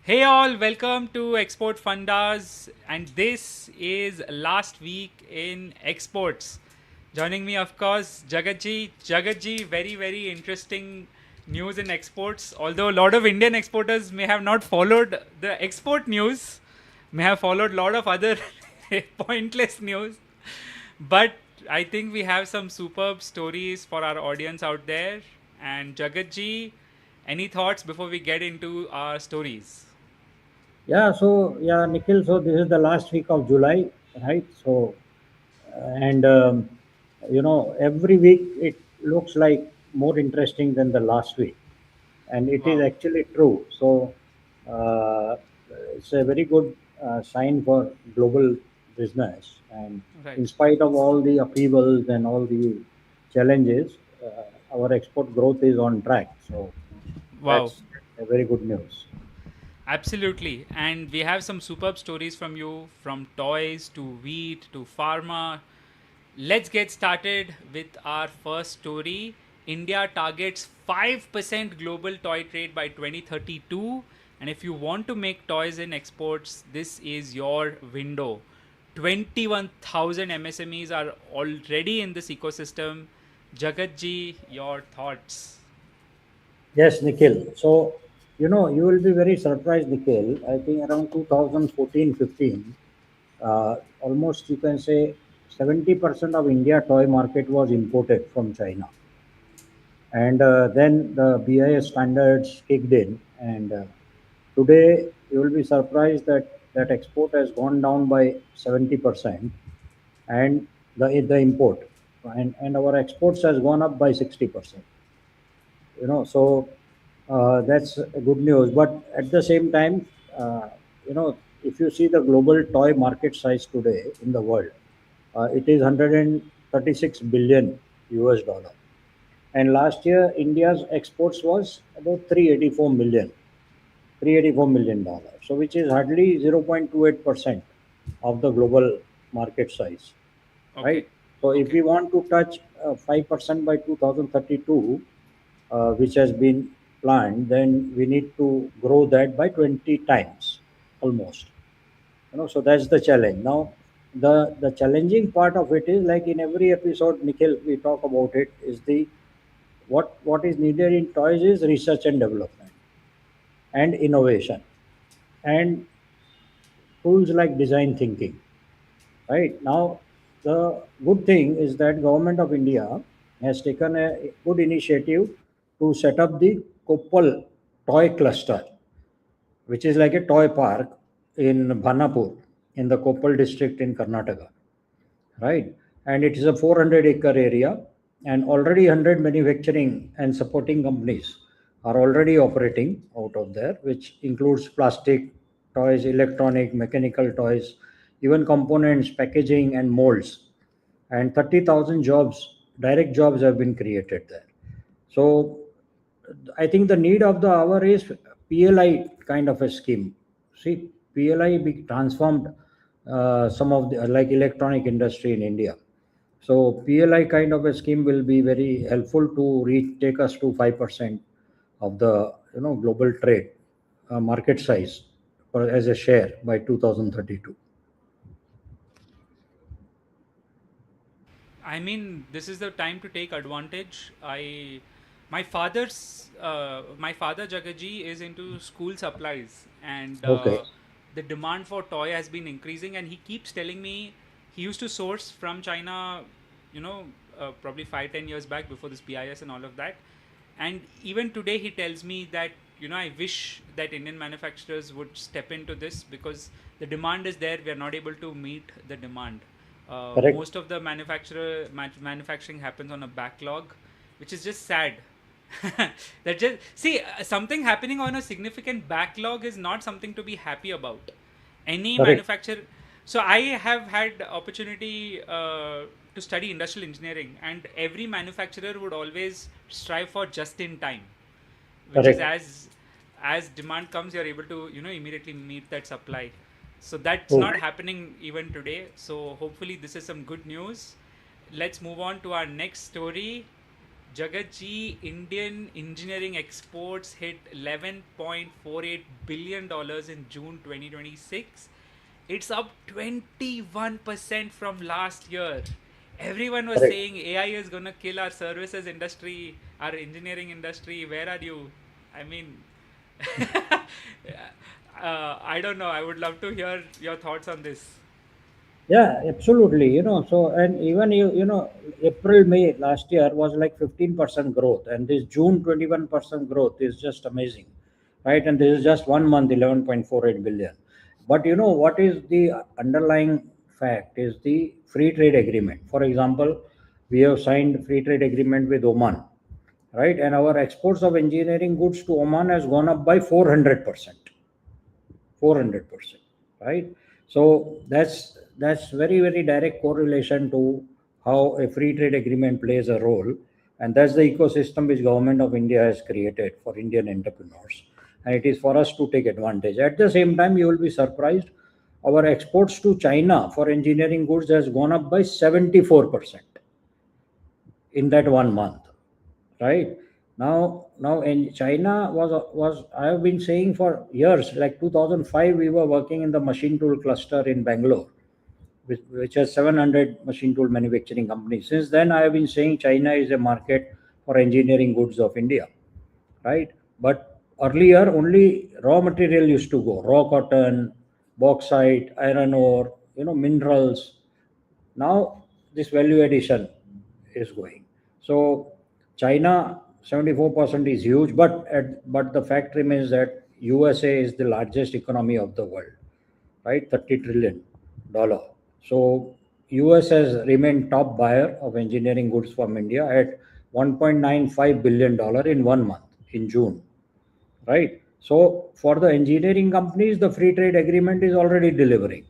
Hey all, welcome to Export Fundas, and this is last week in exports. Joining me, of course, Jagatji. Jagatji, very interesting news in exports. Although a lot of Indian exporters may have not followed the export news, may have followed a lot of other pointless news, but I think we have some superb stories for our audience out there. And Jagatji, any thoughts before we get into our stories? Nikhil, so this is the last week of July, right? And every week it looks like more interesting than the last week, and it is Wow. actually true. Uh, it's a very good sign for global business. And Right. in spite of all the upheavals and all the challenges, our export growth is on track. So Wow. that's a very good news. Absolutely. And we have some superb stories from you, from toys to wheat to pharma. Let's get started with our first story. India targets 5% global toy trade by 2032. And if you want to make toys in exports, this is your window. 21,000 MSMEs are already in this ecosystem. Jagatji, your thoughts? Yes, Nikhil. You will be very surprised, Nikhil. I think around 2014-15, almost you can say 70% of India toy market was imported from China. And then the BIS standards kicked in. And today, you will be surprised that that export has gone down by 70% and the import. And our exports has gone up by 60%. That's good news, but at the same time, if you see the global toy market size today in the world, it is 136 billion US dollar, and last year India's exports was about 384 million dollars, so which is hardly 0.28% of the global market size, Okay. right? So if Okay. we want to touch 5% by 2032, which has been planned, then we need to grow that by 20 times almost. So that's the challenge. Now, the challenging part of it is, like in every episode, Nikhil, we talk about it, is the what is needed in toys is research and development and innovation and tools like design thinking. Right now, the good thing is that Government of India has taken a good initiative to set up the Koppal toy cluster, which is like a toy park in Bhanapur in the Koppal district in Karnataka, right? And it is a 400-acre area, and already 100 manufacturing and supporting companies are already operating out of there, which includes plastic toys, electronic, mechanical toys, even components, packaging, and molds. And 30,000 jobs, direct jobs, have been created there. So I think the need of the hour is PLI kind of a scheme. See, PLI be transformed some of the like electronic industry in India. So PLI kind of a scheme will be very helpful to reach take us to 5% of the global trade market size as a share by 2032. I mean, this is the time to take advantage. My father Jagaji is into school supplies, and Okay. the demand for toy has been increasing. And he keeps telling me he used to source from China, you know, probably 5-10 years back before this BIS and all of that. And even today, he tells me that I wish that Indian manufacturers would step into this because the demand is there. We are not able to meet the demand. Correct. Most of the manufacturing happens on a backlog, which is just sad. That just see something happening on a significant backlog is not something to be happy about. Any Correct. manufacturer. So I have had opportunity to study industrial engineering, and every manufacturer would always strive for just in time, which is Correct. as demand comes, you're able to immediately meet that supply. So that's True. not happening even today. So hopefully this is some good news. Let's move on to our next story. Jagatji, Indian engineering exports hit $11.48 billion in June 2026. It's up 21% from last year. Everyone was Correct. saying AI is going to kill our services industry, our engineering industry. Where are you? I mean, I don't know. I would love to hear your thoughts on this. Yeah, absolutely. So and even April, May last year was like 15% growth, and this June 21% growth is just amazing, right? And this is just 1 month, 11.48 billion. But what is the underlying fact is the free trade agreement. For example, we have signed free trade agreement with Oman, right? And our exports of engineering goods to Oman has gone up by 400%. 400%, right? So that's very very direct correlation to how a free trade agreement plays a role, and that's the ecosystem which government of India has created for Indian entrepreneurs, and it is for us to take advantage. At the same time, you will be surprised, our exports to China for engineering goods has gone up by 74% in that 1 month, right? Now in China was I have been saying for years, like 2005 we were working in the machine tool cluster in Bangalore, which has 700 machine tool manufacturing companies. Since then I have been saying China is a market for engineering goods of India, right? But earlier only raw material used to go, raw cotton, bauxite, iron ore, minerals. Now this value addition is going. So China 74% is huge, but the fact remains that USA is the largest economy of the world, right? $30 trillion. So US has remained top buyer of engineering goods from India at $1.95 billion in 1 month in June, right? So for the engineering companies, the free trade agreement is already delivering.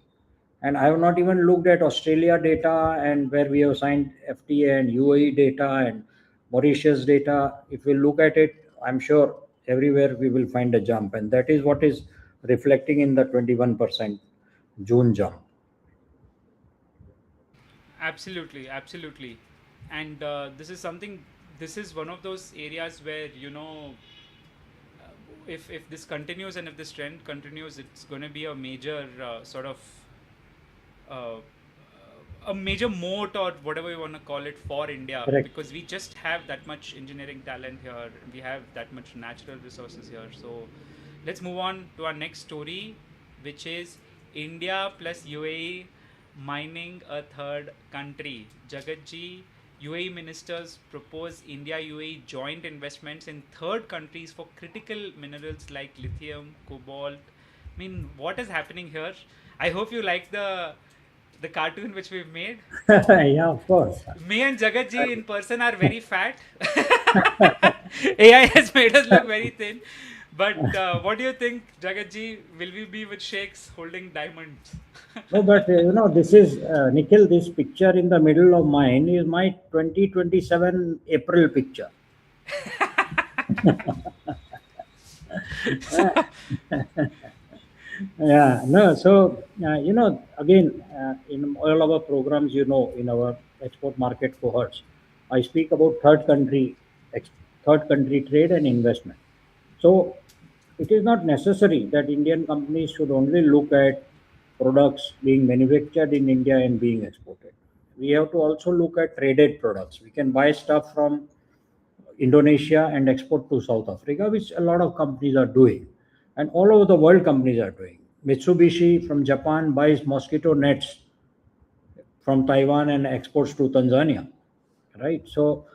And I have not even looked at Australia data and where we have signed FTA and UAE data and Mauritius data. If we look at it, I'm sure everywhere we will find a jump. And that is what is reflecting in the 21% June jump. Absolutely, absolutely. And this is something, this is one of those areas where, if this continues and if this trend continues, it's going to be a major uh, a major moat or whatever you want to call it for India, Correct. because we just have that much engineering talent here. We have that much natural resources here. So let's move on to our next story, which is India plus UAE mining a third country. Jagatji, UAE ministers propose India UAE joint investments in third countries for critical minerals like lithium, cobalt. I mean, what is happening here? I hope you like the cartoon which we've made. Yeah, of course. Me and Jagatji in person are very fat. AI has made us look very thin. But what do you think, Jagatji? Will we be with sheikhs holding diamonds? No, but this is Nikhil. This picture in the middle of mine is my 2027 April picture. Yeah, no. So again, in all our programs, in our export market cohorts, I speak about third country trade and investment. So it is not necessary that Indian companies should only look at products being manufactured in India and being exported. We have to also look at traded products. We can buy stuff from Indonesia and export to South Africa, which a lot of companies are doing, and all over the world companies are doing. Mitsubishi from Japan buys mosquito nets from Taiwan and exports to Tanzania, right? So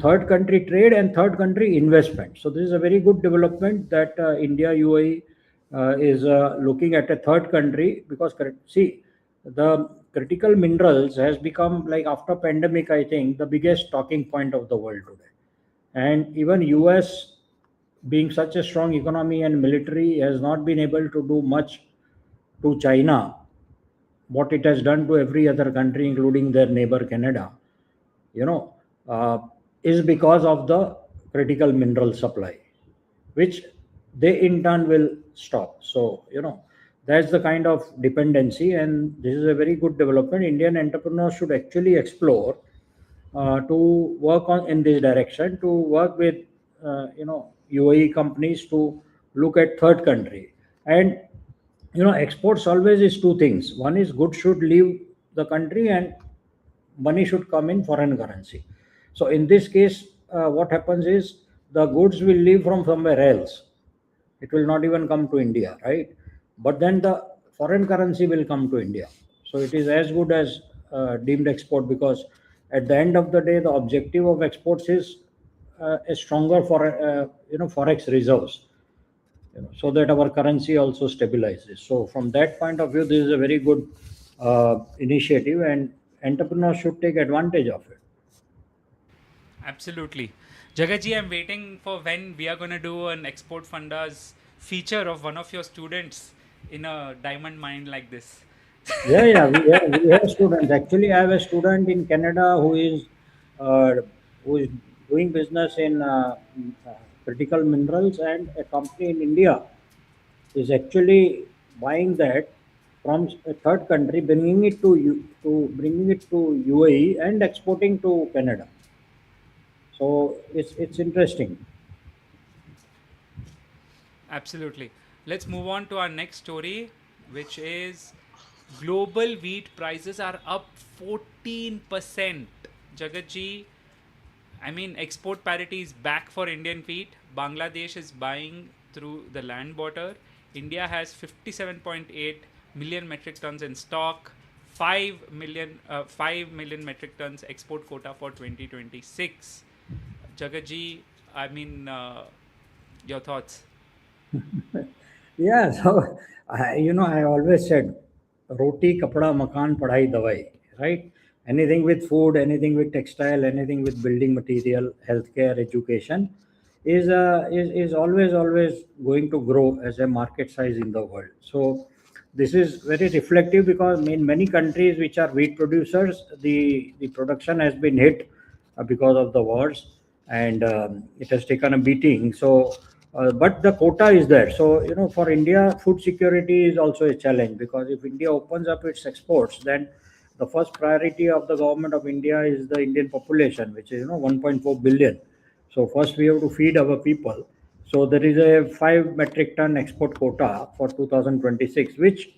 third country trade and third country investment. So this is a very good development that India UAE is looking at a third country, because see, the critical minerals has become, like, after pandemic, I think the biggest talking point of the world today. And even US, being such a strong economy and military, has not been able to do much to China what it has done to every other country, including their neighbor Canada, you know, uh, is because of the critical mineral supply, which they in turn will stop. So, that's the kind of dependency, and this is a very good development. Indian entrepreneurs should actually explore to work on in this direction, to work with UAE companies to look at third country. And exports always is two things. One is goods should leave the country and money should come in foreign currency. So in this case, what happens is the goods will leave from somewhere else. It will not even come to India, right? But then the foreign currency will come to India. So it is as good as deemed export, because at the end of the day, the objective of exports is a stronger for forex reserves, so that our currency also stabilizes. So from that point of view, this is a very good initiative, and entrepreneurs should take advantage of it. Absolutely. Jagatji, I'm waiting for when we are going to do an Export Fundas feature of one of your students in a diamond mine like this. Yeah, we have students. Actually, I have a student in Canada uh, who is doing business in critical minerals, and a company in India is actually buying that from a third country, bringing it to UAE and exporting to Canada. So it's interesting. Absolutely. Let's move on to our next story, which is global wheat prices are up 14%. Jagatji, I mean, export parity is back for Indian wheat. Bangladesh is buying through the land border. India has 57.8 million metric tons in stock. 5 million metric tons export quota for 2026. Jagatji, I mean, your thoughts? Yeah, so I always said, roti, kapda, makan, padhai, dawai, right? Anything with food, anything with textile, anything with building material, healthcare, education is always going to grow as a market size in the world. So this is very reflective, because in many countries which are wheat producers, the production has been hit because of the wars, and it has taken a beating. So but the quota is there. So for India, food security is also a challenge, because if India opens up its exports, then the first priority of the government of India is the Indian population, which is 1.4 billion. So first we have to feed our people. So there is a 5 metric ton export quota for 2026, which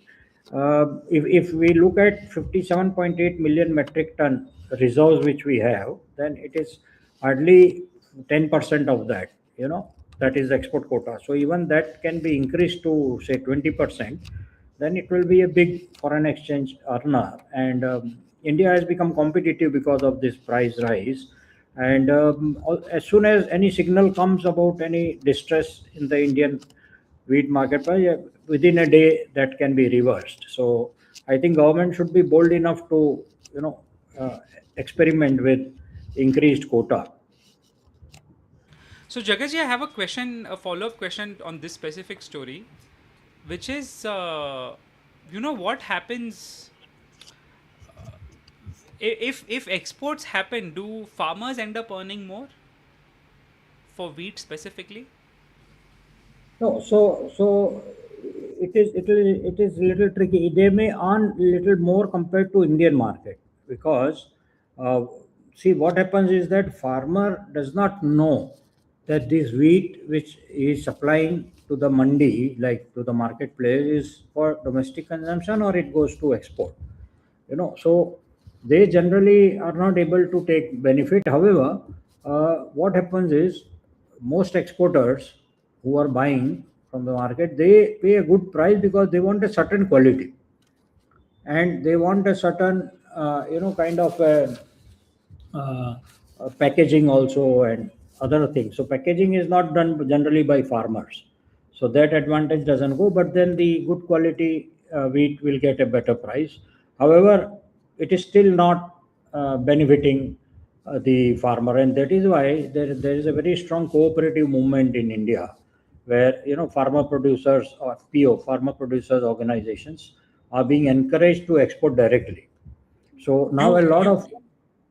if we look at 57.8 million metric ton reserves which we have, then it is hardly 10% of that, that is the export quota. So even that can be increased to say 20%, then it will be a big foreign exchange earner. And India has become competitive because of this price rise. And as soon as any signal comes about any distress in the Indian wheat market price, within a day that can be reversed. So I think government should be bold enough to experiment with increased quota. So, Jagatji, I have a question, a follow up question on this specific story, which is, what happens if exports happen? Do farmers end up earning more for wheat specifically? No, so it is little tricky. They may earn little more compared to Indian market, because uh, see, what happens is that farmer does not know that this wheat which is supplying to the mandi, like to the marketplace, is for domestic consumption or it goes to export. So they generally are not able to take benefit. However, what happens is, most exporters who are buying from the market, they pay a good price because they want a certain quality, and they want a certain kind of packaging also, and other things. So packaging is not done generally by farmers, so that advantage doesn't go. But then the good quality wheat will get a better price. However, it is still not benefiting the farmer, and that is why there is a very strong cooperative movement in India, where farmer producers, or PO, farmer producers organizations, are being encouraged to export directly. So now You a lot you of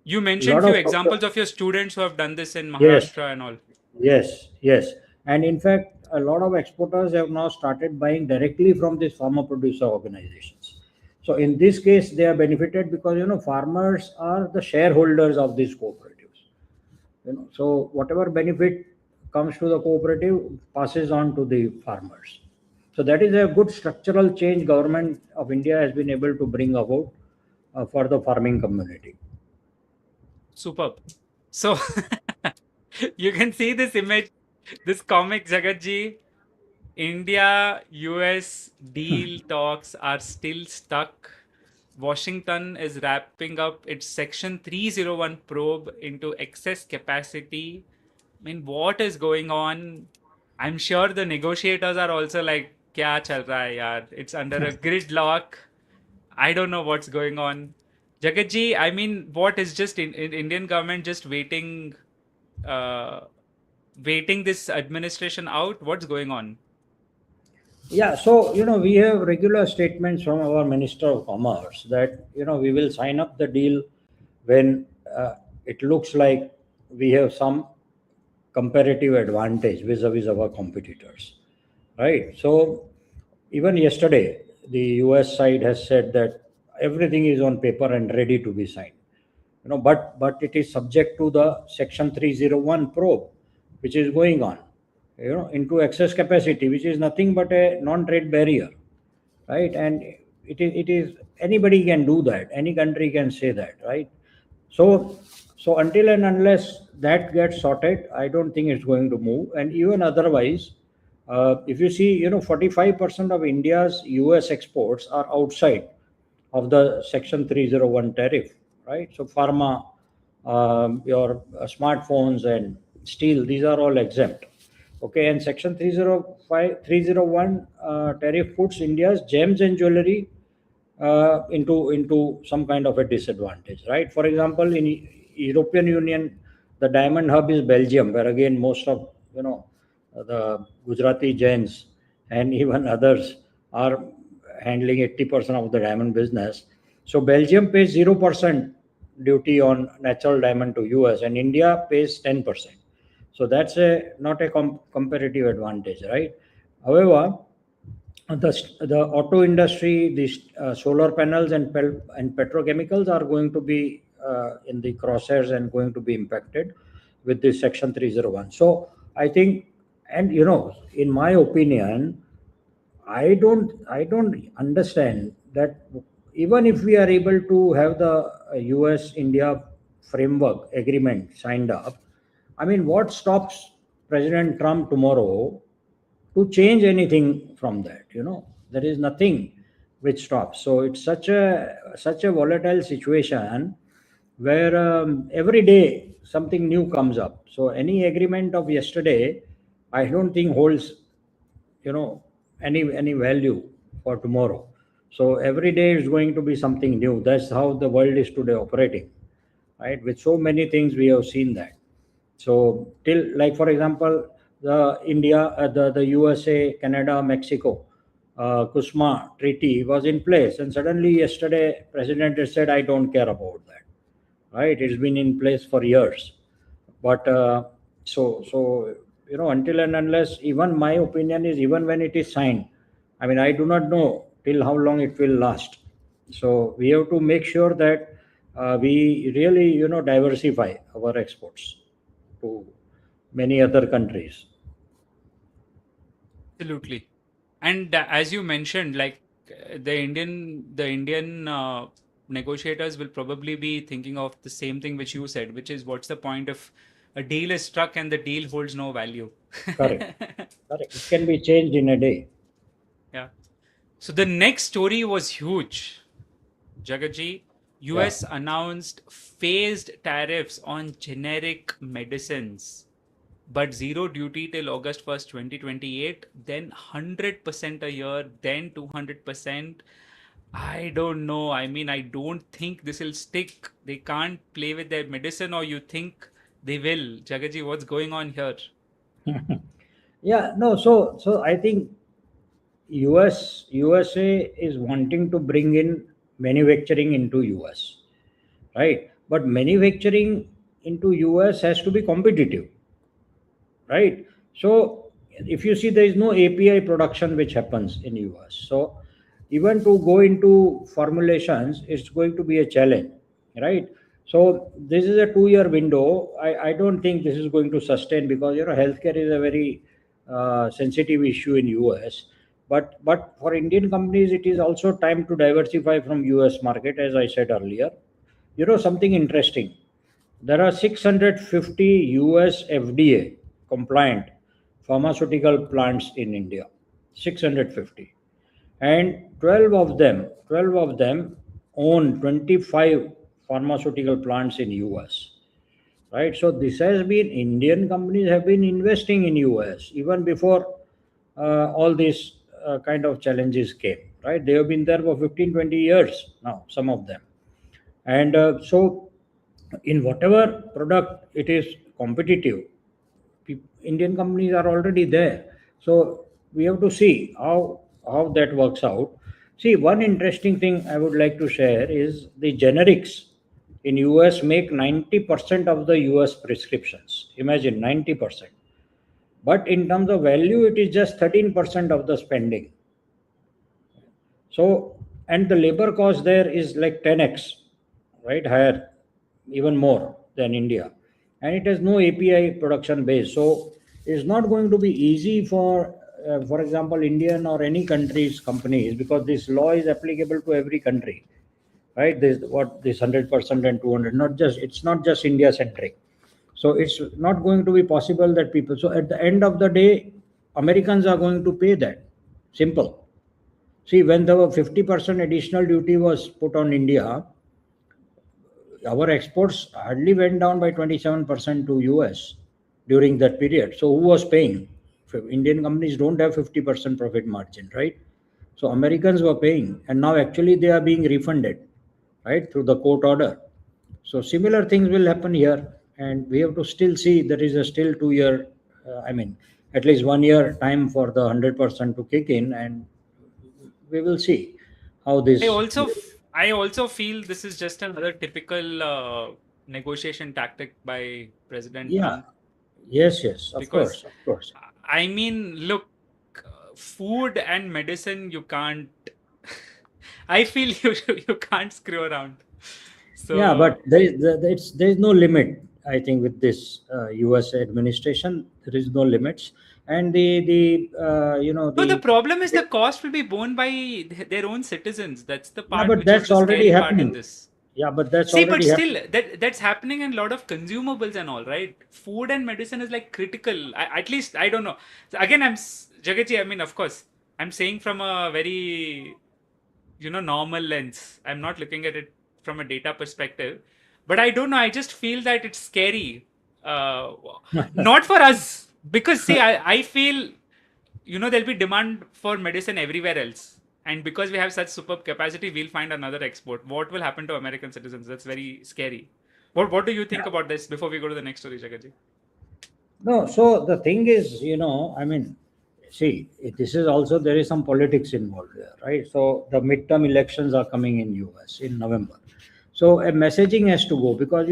you mentioned lot few of examples of your students who have done this in yes, Maharashtra and all. yes, and in fact, a lot of exporters have now started buying directly from these farmer producer organizations. So in this case, they are benefited because farmers are the shareholders of these cooperatives. So whatever benefit comes to the cooperative passes on to the farmers. So that is a good structural change government of India has been able to bring about for the farming community. Superb. So you can see this image, this comic, Jagatji. India US deal talks are still stuck. Washington is wrapping up its Section 301 probe into excess capacity. I mean, what is going on? I'm sure the negotiators are also like, kya chal raha hai yaar? It's under a gridlock. I don't know what's going on. Jagatji, I mean, what is just in Indian government just uh, waiting this administration out? What's going on? Yeah, so we have regular statements from our Minister of Commerce that we will sign up the deal when it looks like we have some comparative advantage vis-a-vis our competitors, right? So even yesterday, the US side has said that everything is on paper and ready to be signed. But it is subject to the Section 301 probe, which is going on, into excess capacity, which is nothing but a non-trade barrier, right? And it is anybody can do that. Any country can say that, right? So until and unless that gets sorted, I don't think it's going to move. And even otherwise, if you see, 45% of India's US exports are outside of the Section 301 tariff, right? So pharma, your smartphones and steel, these are all exempt. Okay, and Section 305, 301 tariff puts India's gems and jewelry into some kind of a disadvantage, right? For example, in European Union, the diamond hub is Belgium, where again most of the Gujarati Jains and even others are handling 80% of the diamond business. So Belgium pays 0% duty on natural diamond to US, and India pays 10%. So that's a not a comparative advantage, right? However, the auto industry, the solar panels and petrochemicals are going to be in the crosshairs and going to be impacted with this Section 301. So I think, and in my opinion, I don't understand that even if we are able to have the US India framework agreement signed up, I mean, what stops President Trump tomorrow to change anything from that? There is nothing which stops. So it's such a volatile situation where every day something new comes up. So any agreement of yesterday, I don't think holds you know any value for tomorrow. So every day is going to be something new. That's how the world is today operating, right? With so many things we have seen that. So till, like, for example, the India, the USA, Canada, Mexico, Kusma treaty was in place, and suddenly yesterday President has said, I don't care about that, right? It's been in place for years. But so until and unless, even my opinion is, even when it is signed, I mean, I do not know till how long it will last. So we have to make sure that we really diversify our exports to many other countries. Absolutely. And as you mentioned, like the Indian negotiators will probably be thinking of the same thing which you said, which is what's the point if a deal is struck and the deal holds no value? Correct. Correct. It can be changed in a day. Yeah. So the next story was huge. Jagatji, Yeah. US announced phased tariffs on generic medicines, but zero duty till August 1st, 2028, then 100% a year, then 200%. I don't know. I mean, I don't think this will stick. They can't play with their medicine, or you think they will? Jagaji, what's going on here? Yeah, no, so I think USA is wanting to bring in manufacturing into US, right? But manufacturing into US has to be competitive, right? So if you see, there is no API production which happens in US. So even to go into formulations, it's going to be a challenge, right? So this is a 2 year window. I don't think this is going to sustain, because healthcare is a very sensitive issue in US. But for Indian companies, it is also time to diversify from US market, as I said earlier. Something interesting. There are 650 US FDA compliant pharmaceutical plants in India. 650. And 12 of them own 25 pharmaceutical plants in US. Right? So this has been, Indian companies have been investing in US even before all these kind of challenges came. Right? They have been there for 15, 20 years now, some of them. And so in whatever product it is competitive, Indian companies are already there. So we have to see how that works out. See, one interesting thing I would like to share is the generics in US make 90% of the US prescriptions. Imagine 90%. But in terms of value, it is just 13% of the spending. So, and the labor cost there is like 10x, right? Higher, even more than India. And it has no API production base. So, it's not going to be easy for example, Indian or any country's companies, because this law is applicable to every country, right? This 100% and 200, it's not just India centric. So, it's not going to be possible that people, so at the end of the day, Americans are going to pay that. Simple. See, when the 50% additional duty was put on India, our exports hardly went down by 27% to US during that period. So who was paying? Indian companies don't have 50% profit margin, right? So Americans were paying, and now actually they are being refunded, right, through the court order. So similar things will happen here, and we have to still see there is a still 2 year, at least 1 year time for the 100% to kick in, and we will see how I this. also I also feel this is just another typical negotiation tactic by President Yeah. Trump, Yes, of because course, of course. I mean, look, food and medicine you can't. I feel you can't screw around. Yeah, So but there is no limit. I think with this U.S. administration, there is no limits, and the no, the the. problem is the cost will be borne by their own citizens. That's the Yeah, part but which is that's the already scary part in happening. this. Yeah, but that's See, but already still, happening. that's happening in a lot of consumables and all, right? Food and medicine is like critical. At least I don't know. So again, Jagaji. I mean, of course, I'm saying from a very normal lens. I'm not looking at it from a data perspective, but I don't know. I just feel that it's scary. Uh, Not for us, because see, I feel there'll be demand for medicine everywhere else, and because we have such superb capacity, we'll find another export. What will happen to American citizens? That's very scary. What do you think about this before we go to the next story, Jagaji? No, so the thing is, see, this is also, there is some politics involved there, right? So the midterm elections are coming in US in November. So a messaging has to go, because,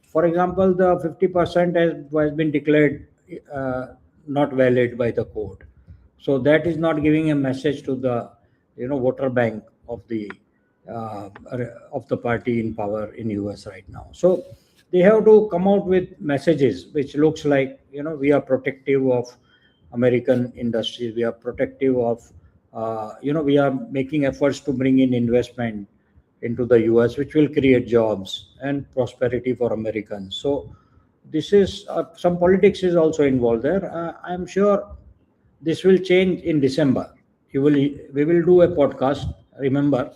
for example, the 50% has been declared not valid by the court. So that is not giving a message to the, voter bank uh, of the party in power in US right now. So they have to come out with messages which looks like, we are protective of American industries, we are protective of, we are making efforts to bring in investment into the US, which will create jobs and prosperity for Americans. So this is some politics is also involved there. I'm sure this will change in December. We will do a podcast. Remember,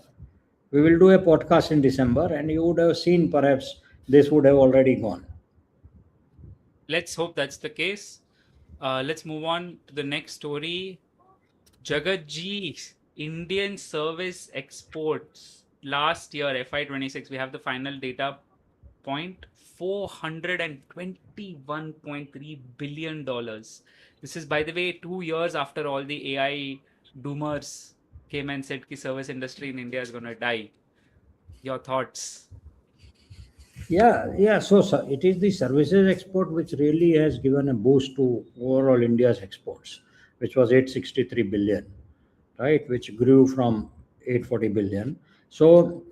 we will do a podcast in December, and you would have seen, perhaps this would have already gone. Let's hope that's the case. Let's move on to the next story. Jagatji, Indian service exports last year, FY26, we have the final data point, $421.3 billion. This is, by the way, 2 years after all the AI doomers came and said the service industry in India is going to die. Your thoughts? Yeah. So it is the services export which really has given a boost to overall India's exports, which was 863 billion, right? Which grew from 840 billion. So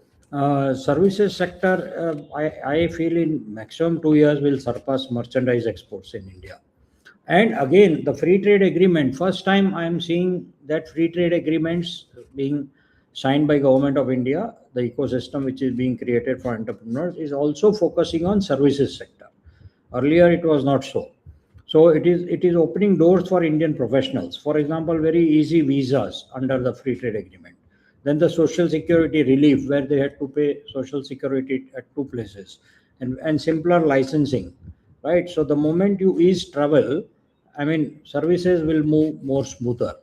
services sector, I feel in maximum 2 years will surpass merchandise exports in India. And again, the free trade agreement, first time I am seeing that free trade agreements being signed by government of India, the ecosystem which is being created for entrepreneurs is also focusing on services sector. Earlier it was not so. So it is opening doors for Indian professionals. For example, very easy visas under the free trade agreement. Then the social security relief where they had to pay social security at two places, and simpler licensing, right? So the moment you ease travel, I mean, services will move more smoother,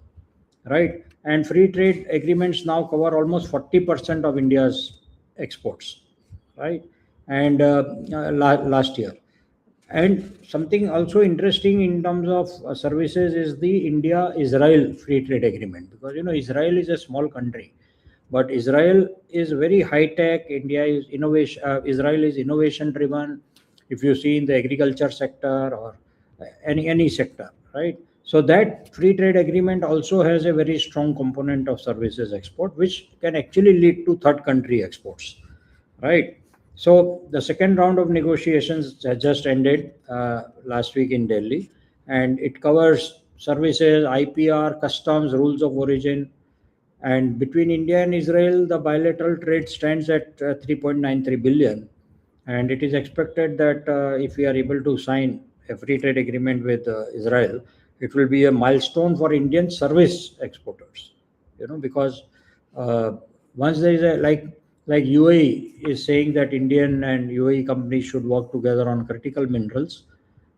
right? And free trade agreements now cover almost 40% of India's exports, right? And last year. And something also interesting in terms of services is the India-Israel free trade agreement, because Israel is a small country, but Israel is very high tech. India is innovation. Israel is innovation driven. If you see in the agriculture sector or any sector, right? So that free trade agreement also has a very strong component of services export, which can actually lead to third country exports, right? So the second round of negotiations has just ended last week in Delhi, and it covers services, IPR, customs, rules of origin, and between India and Israel, the bilateral trade stands at 3.93 billion. And it is expected that if we are able to sign a free trade agreement with Israel, it will be a milestone for Indian service exporters. Because uh, once there is a like UAE is saying that Indian and UAE companies should work together on critical minerals,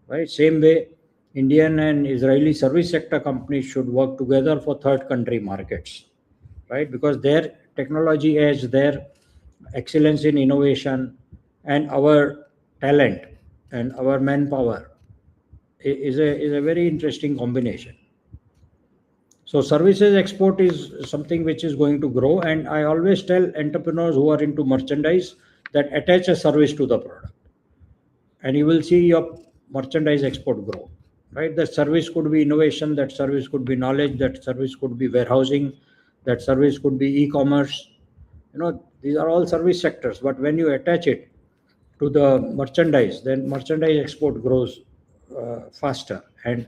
right? Same way, Indian and Israeli service sector companies should work together for third country markets, right? Because their technology edge, their excellence in innovation, and our talent and our manpower is a very interesting combination. So services export is something which is going to grow, and I always tell entrepreneurs who are into merchandise that attach a service to the product, and you will see your merchandise export grow, right? That service could be innovation, that service could be knowledge, that service could be warehousing, that service could be e-commerce. These are all service sectors, but when you attach it to the merchandise, then merchandise export grows faster. And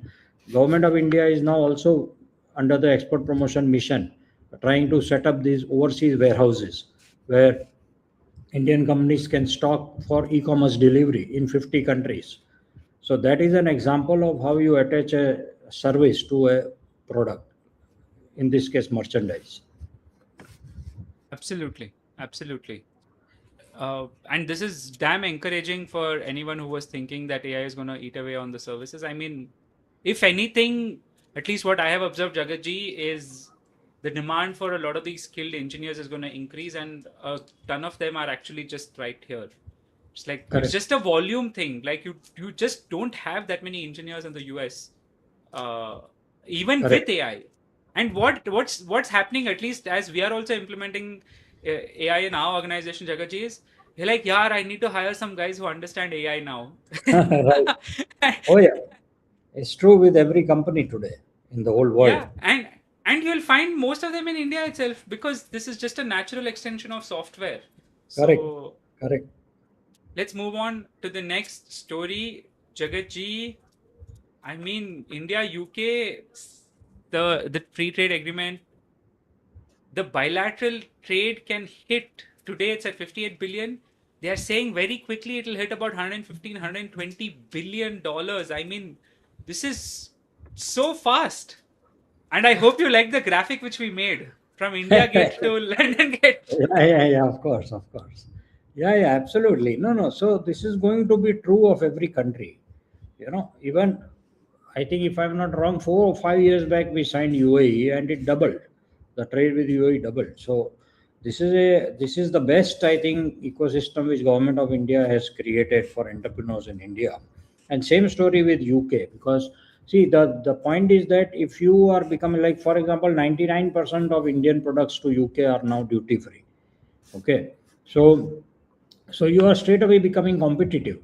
government of India is now also under the export promotion mission trying to set up these overseas warehouses where Indian companies can stock for e-commerce delivery in 50 countries. So that is an example of how you attach a service to a product, in this case merchandise. Absolutely, absolutely. And this is damn encouraging for anyone who was thinking that AI is going to eat away on the services. I mean, if anything, at least what I have observed, Jagatji, is the demand for a lot of these skilled engineers is going to increase, and a ton of them are actually just right here. It's like it's Correct. just a volume thing. Like you just don't have that many engineers in the US, uh, even with Correct. AI. And what's happening, at least as we are also implementing AI in our organization, Jagatji, is you're like, yeah, I need to hire some guys who understand AI now. Right. Oh yeah, it's true with every company today in the whole world. Yeah, and you'll find most of them in India itself, because this is just a natural extension of software. Correct. So Correct. let's move on to the next story, Jagatji. I mean, India, UK, the free trade agreement, the bilateral trade can hit, today it's at 58 billion. They are saying very quickly it'll hit about 115, 120 billion dollars. I mean, this is so fast. And I hope you like the graphic which we made from India Gate to London Gate. Yeah, of course, of course. Yeah, absolutely. No, no. So this is going to be true of every country. Even I think if I'm not wrong, 4 or 5 years back we signed UAE and it doubled. The trade with UAE doubled. So this is the best, I think, ecosystem which government of India has created for entrepreneurs in India. And same story with UK, because see, the point is that if you are becoming, like, for example, 99% of Indian products to UK are now duty free. Okay. So you are straight away becoming competitive.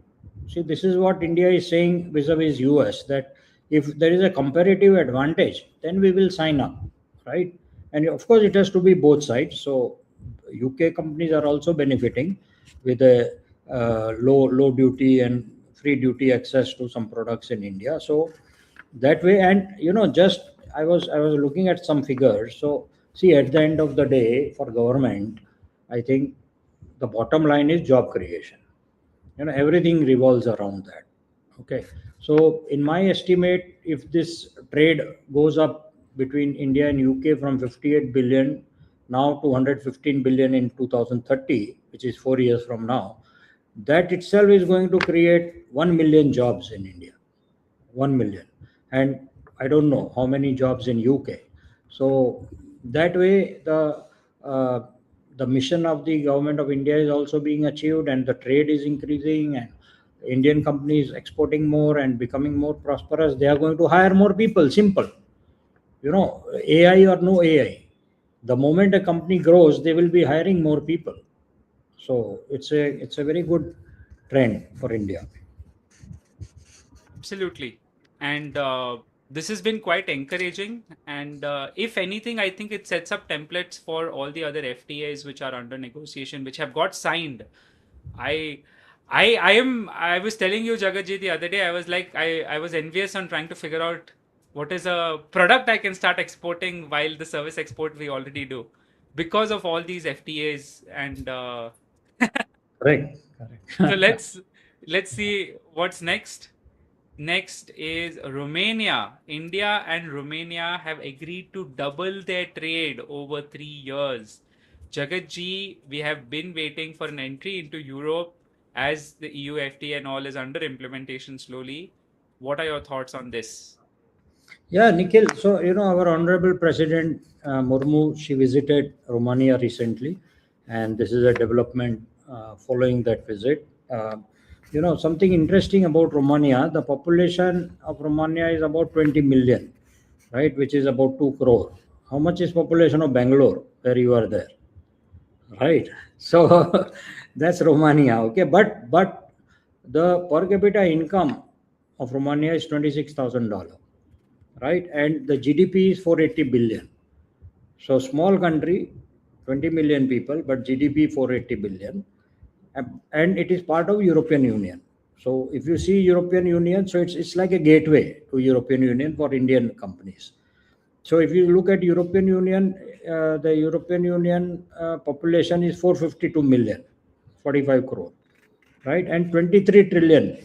See, this is what India is saying vis-a-vis US, that if there is a comparative advantage, then we will sign up, right? And of course, it has to be both sides. So UK companies are also benefiting with a low duty and free duty access to some products in India. So that way, and just I was looking at some figures. So see, at the end of the day, for government, I think the bottom line is job creation. Everything revolves around that. Okay, so in my estimate, if this trade goes up between India and UK from 58 billion now to 115 billion in 2030, which is 4 years from now, that itself is going to create 1 million jobs in India. 1 million. And I don't know how many jobs in UK. So that way, uh, the mission of the government of India is also being achieved, and the trade is increasing, and Indian companies exporting more and becoming more prosperous. They are going to hire more people. Simple. AI or no AI, the moment a company grows, they will be hiring more people. So it's a very good trend for India. Absolutely. And this has been quite encouraging. And if anything, I think it sets up templates for all the other FTAs which are under negotiation, which have got signed. I I was telling you, Jagatji, the other day, I was like, I was envious on trying to figure out what is a product I can start exporting while the service export we already do, because of all these FTAs. And Correct. so Correct. let's see what's next. Next is Romania. India and Romania have agreed to double their trade over 3 years. Jagatji, we have been waiting for an entry into Europe as the EU FTA and all is under implementation slowly. What are your thoughts on this? Yeah, Nikhil. So, our Honorable President Murmu, she visited Romania recently, and this is a development following that visit. Something interesting about Romania, the population of Romania is about 20 million, right, which is about 2 crore. How much is population of Bangalore, where you are there? Right. So that's Romania. Okay, but the per capita income of Romania is $26,000, right? And the GDP is 480 billion. So small country, 20 million people, but GDP 480 billion, and it is part of European Union. So if you see European Union, so it's like a gateway to European Union for Indian companies. So if you look at European Union, the European Union population is 452 million, 45 crore, right? And 23 trillion.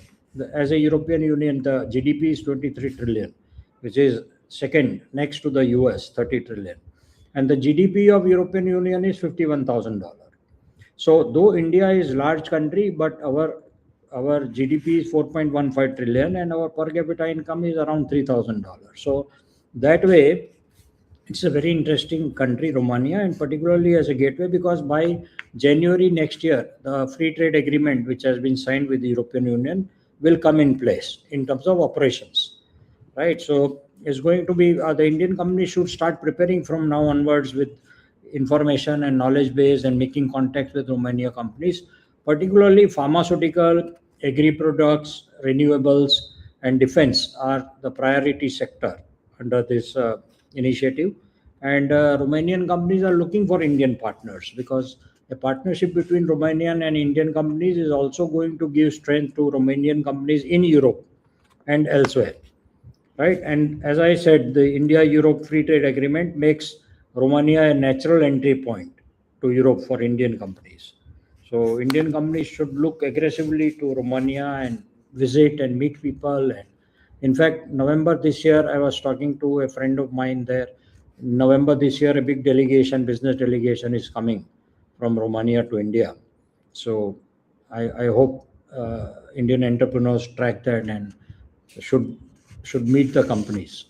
As a European Union, the GDP is 23 trillion, which is second next to the US, 30 trillion. And the GDP of European Union is $51,000. So though India is large country, but our GDP is 4.15 trillion, and our per capita income is around $3,000. So that way, it's a very interesting country, Romania, and particularly as a gateway, because by January next year, the free trade agreement which has been signed with the European Union will come in place in terms of operations, right? So it's going to be the Indian companies should start preparing from now onwards with information and knowledge base and making contacts with Romania companies, particularly pharmaceutical, agri products, renewables, and defense are the priority sector under this initiative. And Romanian companies are looking for Indian partners, because a partnership between Romanian and Indian companies is also going to give strength to Romanian companies in Europe and elsewhere, right? And as I said, the India-Europe Free Trade Agreement makes Romania a natural entry point to Europe for Indian companies. So Indian companies should look aggressively to Romania and visit and meet people. And in fact, November this year, I was talking to a friend of mine there. November this year, a big delegation, business delegation, is coming from Romania to India. So I hope Indian entrepreneurs track that and should should meet the companies.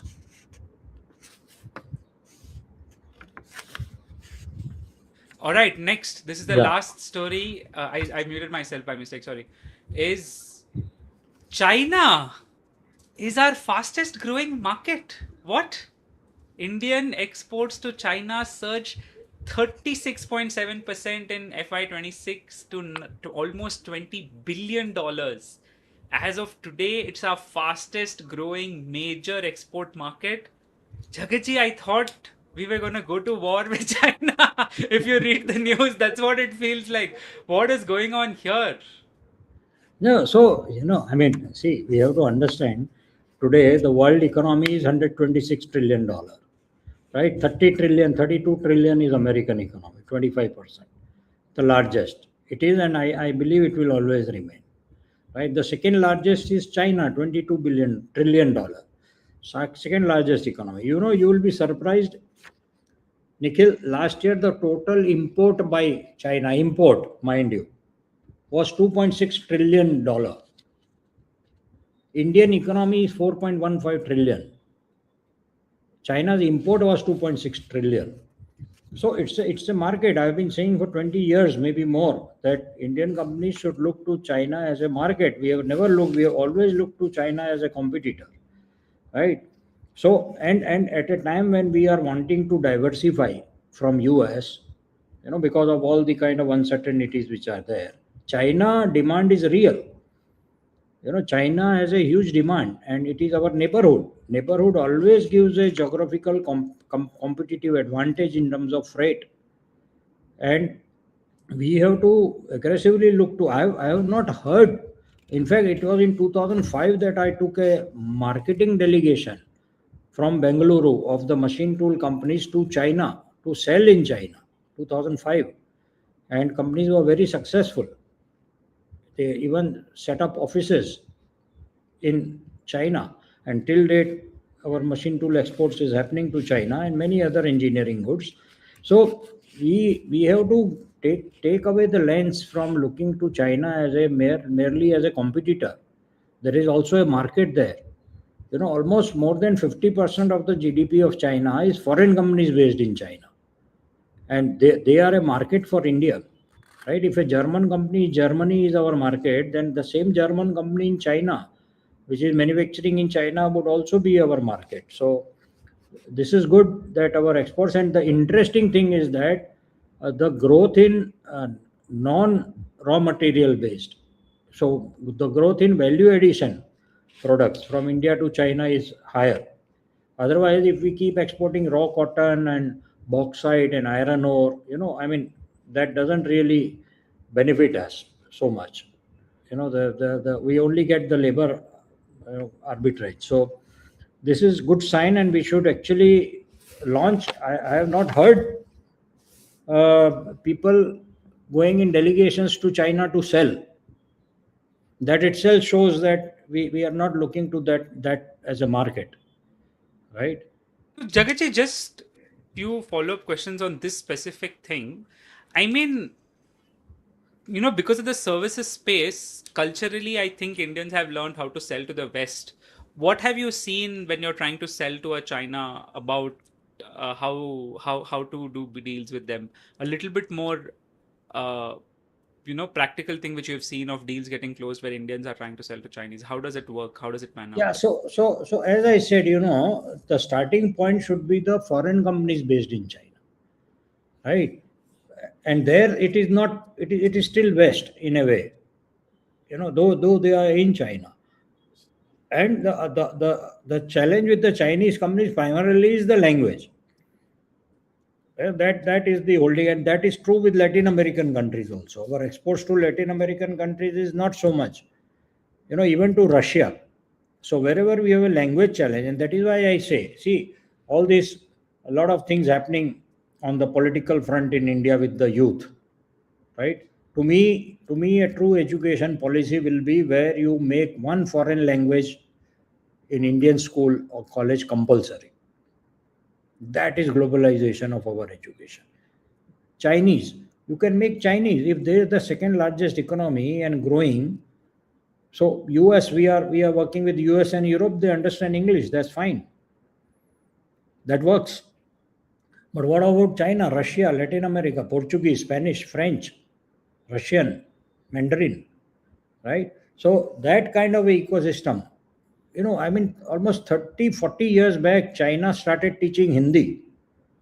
All right, next. This is the Yeah. last story. I muted myself by mistake. Sorry. Is China is our fastest growing market. What? Indian exports to China surged 36.7% in FY26 to almost $20 billion. As of today, it's our fastest growing major export market. Jagatji, I thought we were going to go to war with China. If you read the news, that's what it feels like. What is going on here? No, so, I mean, see, we have to understand today the world economy is $126 trillion, right? 30 trillion, 32 trillion is American economy, 25%, the largest. It is, and I believe it will always remain, right? The second largest is China, 22 billion trillion dollar. Second largest economy. You will be surprised, Nikhil. Last year, the total import by China, import, mind you, was $2.6 trillion. Indian economy is 4.15 trillion. China's import was 2.6 trillion. So it's a market. I've been saying for 20 years, maybe more, that Indian companies should look to China as a market. We have never looked. We have always looked to China as a competitor, right? So and at a time when we are wanting to diversify from US, because of all the kind of uncertainties which are there, China demand is real. China has a huge demand, and it is our neighborhood always gives a geographical competitive advantage in terms of freight, and we have to aggressively look to. I have not heard. In fact, it was in 2005 that I took a marketing delegation from Bengaluru of the machine tool companies to China to sell in China. 2005, and companies were very successful. They even set up offices in China. And till date, our machine tool exports is happening to China and many other engineering goods. So we have to take away the lens from looking to China as a merely as a competitor. There is also a market there. Almost more than 50% of the GDP of China is foreign companies based in China, and they are a market for India, right? If a German company, Germany is our market, then the same German company in China, which is manufacturing in China, would also be our market. So this is good that our exports, and the interesting thing is that the growth in non raw material based, so the growth in value addition products from India to China is higher. Otherwise, if we keep exporting raw cotton and bauxite and iron ore, I mean, that doesn't really benefit us so much. The we only get the labor arbitrage. So this is good sign, and we should actually launch. I have not heard people going in delegations to China to sell. That itself shows that we are not looking to that as a market, right? Jagaji, just few follow-up questions on this specific thing. I mean, because of the services space, culturally, I think Indians have learned how to sell to the West. What have you seen when you're trying to sell to a China about how to do deals with them? A little bit more, uh, practical thing which you've seen of deals getting closed where Indians are trying to sell to Chinese. How does it work? How does it pan Yeah, out? so as I said, the starting point should be the foreign companies based in China, right? And there it is not. It is still West in a way, though they are in China. And the challenge with the Chinese companies primarily is the language. That is the holding, and that is true with Latin American countries also. Our exports to Latin American countries is not so much, even to Russia. So wherever we have a language challenge, and that is why I say, see, all this, a lot of things happening on the political front in India with the youth, right? To me, a true education policy will be where you make one foreign language in Indian school or college compulsory. That is globalization of our education. Chinese, you can make Chinese if they're the second largest economy and growing. So US, we are working with US and Europe. They understand English. That's fine. That works. But what about China, Russia, Latin America, Portuguese, Spanish, French, Russian, Mandarin, right? So that kind of ecosystem, I mean, almost 30, 40 years back, China started teaching Hindi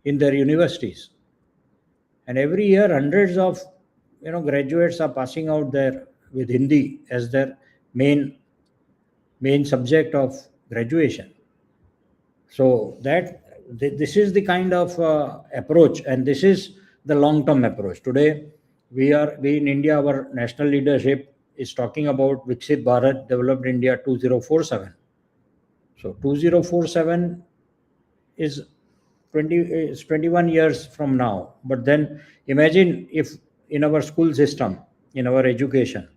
in their universities. And every year, hundreds of, graduates are passing out there with Hindi as their main subject of graduation. So that this is the kind of approach, and this is the long term approach. Today, we in India, our national leadership is talking about Viksit Bharat, Developed India 2047. So 2047 is 21 years from now. But then imagine if in our school system, in our education,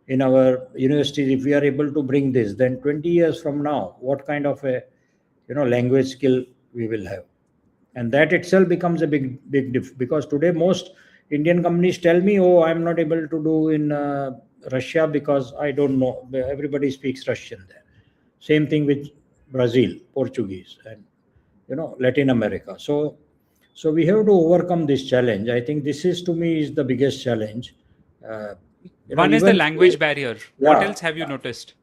in our universities, if we are able to bring this, then 20 years from now, what kind of a language skill we will have. And that itself becomes a big because today most Indian companies tell me, oh, I'm not able to do in Russia because I don't know, everybody speaks Russian there. Same thing with Brazil, Portuguese, and Latin America. So we have to overcome this challenge. I think this is, to me, is the biggest challenge. One is the language barrier. What Yeah. else have you noticed?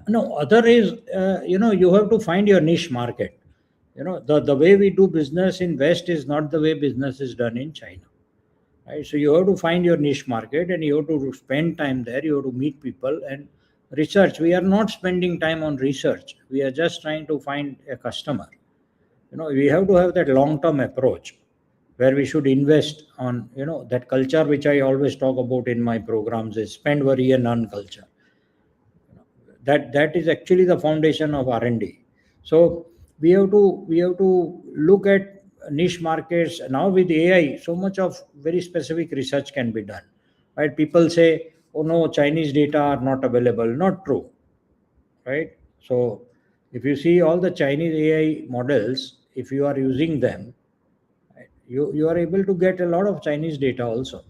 No, other is, you have to find your niche market. The way we do business in West is not the way business is done in China. Right? So you have to find your niche market, and you have to spend time there. You have to meet people and research. We are not spending time on research. We are just trying to find a customer. We have to have that long term approach where we should invest on that culture which I always talk about in my programs is spend, worry, and earn culture. That is actually the foundation of R&D. So we have to look at niche markets. Now with AI, so much of very specific research can be done, right? People say, oh no, Chinese data are not available. Not true, right? So if you see all the Chinese AI models, if you are using them, right, you are able to get a lot of Chinese data also.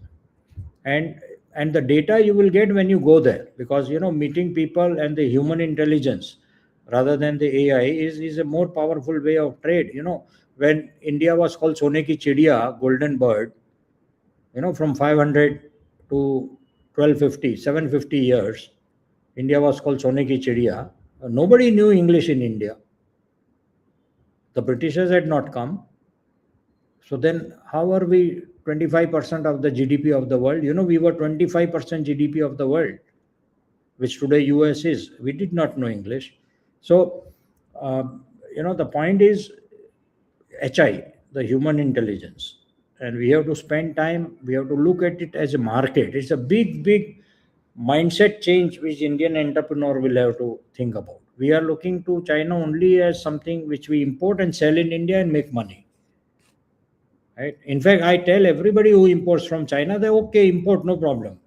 And the data you will get when you go there, because meeting people and the human intelligence rather than the AI is a more powerful way of trade. When India was called Sone ki Chidiya, golden bird, from 500 to 1250, 750 years, India was called Sone ki Chidiya. Nobody knew English in India. The Britishers had not come. So then how are we 25% of the GDP of the world? We were 25% GDP of the world, which today US is. We did not know English. So, the point is HI, the human intelligence. And we have to spend time, we have to look at it as a market. It's a big mindset change which Indian entrepreneur will have to think about. We are looking to China only as something which we import and sell in India and make money. Right? In fact, I tell everybody who imports from China, they okay, import, no problem.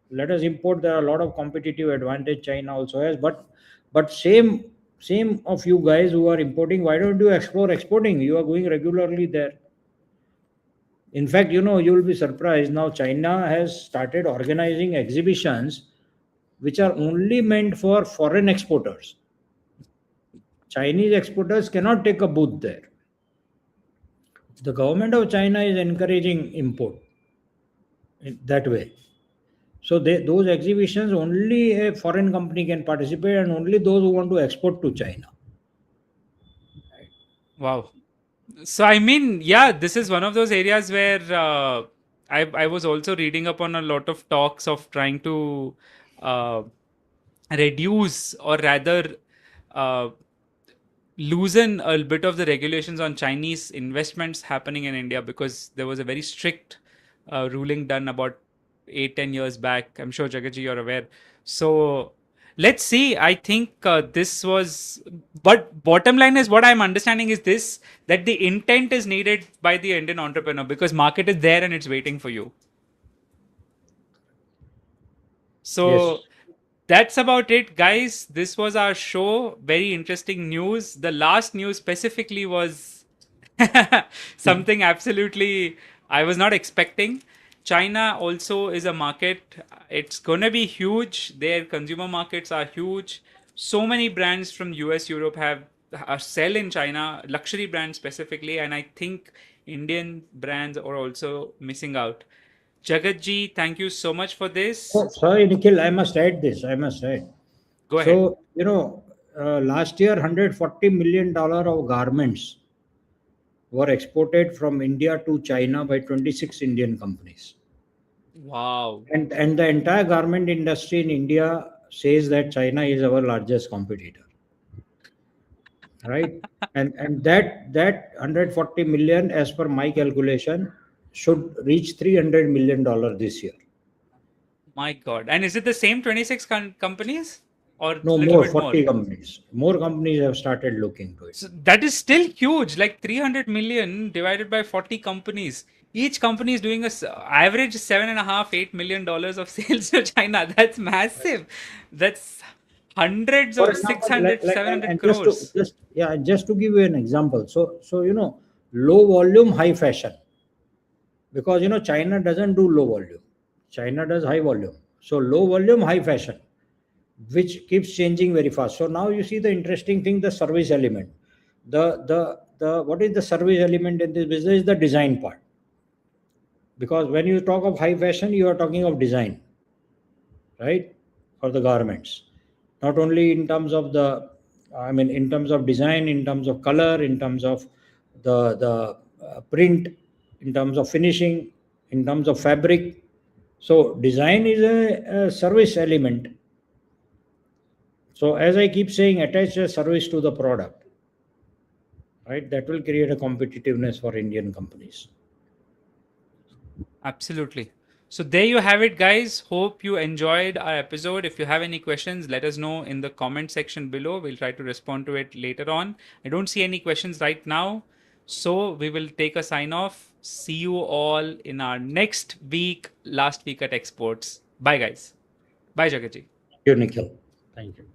Let us import. There are a lot of competitive advantage China also has. But same of you guys who are importing, why don't you explore exporting? You are going regularly there. In fact, you will be surprised. Now China has started organizing exhibitions which are only meant for foreign exporters. Chinese exporters cannot take a booth there. The government of China is encouraging import in that way. So those exhibitions, only a foreign company can participate, and only those who want to export to China. Wow. So I mean, yeah, this is one of those areas where I was also reading up on a lot of talks of trying to uh, reduce, or rather loosen a bit of the regulations on Chinese investments happening in India, because there was a very strict ruling done about 8-10 years back. I'm sure Jagatji, you're aware. So let's see. I think this was, but bottom line is, what I'm understanding is this, that the intent is needed by the Indian entrepreneur, because market is there and it's waiting for you. So Yes. that's about it, guys. This was our show. Very interesting news. The last news specifically was something absolutely I was not expecting. China also is a market. It's going to be huge. Their consumer markets are huge. So many brands from US, Europe have sell in China, luxury brands specifically, and I think Indian brands are also missing out. Jagatji, thank you so much for this. Oh, sorry, Nikhil, I must add this. I must add. Go ahead. So, last year, $140 million of garments were exported from India to China by 26 Indian companies. Wow. And the entire garment industry in India says that China is our largest competitor. right? And that 140 million, as per my calculation, should reach $300 million this year. My God. And is it the same 26 companies or a No little more, bit more? 40 companies. More companies have started looking to it. So that is still huge, like 300 million divided by 40 companies. Each company is doing average $7.5–8 million of sales to China. That's massive. That's hundreds For of example, 600, and 700 just to crores. just to give you an example, so low volume, high fashion, because China doesn't do low volume, China does high volume. So low volume, high fashion, which keeps changing very fast. So now you see the interesting thing, the service element. The what is the service element in this business is the design part. Because when you talk of high fashion, you are talking of design, right? For the garments, not only in terms of in terms of design, in terms of color, in terms of the print, in terms of finishing, in terms of fabric. So design is a service element. So as I keep saying, attach a service to the product, right? That will create a competitiveness for Indian companies. Absolutely. So there you have it, guys. Hope you enjoyed our episode. If you have any questions, let us know in the comment section below. We'll try to respond to it later on. I don't see any questions right now. So we will take a sign off. See you all in our next week, last week at Exports. Bye, guys. Bye, Jagatji. Thank you, Nikhil. Thank you.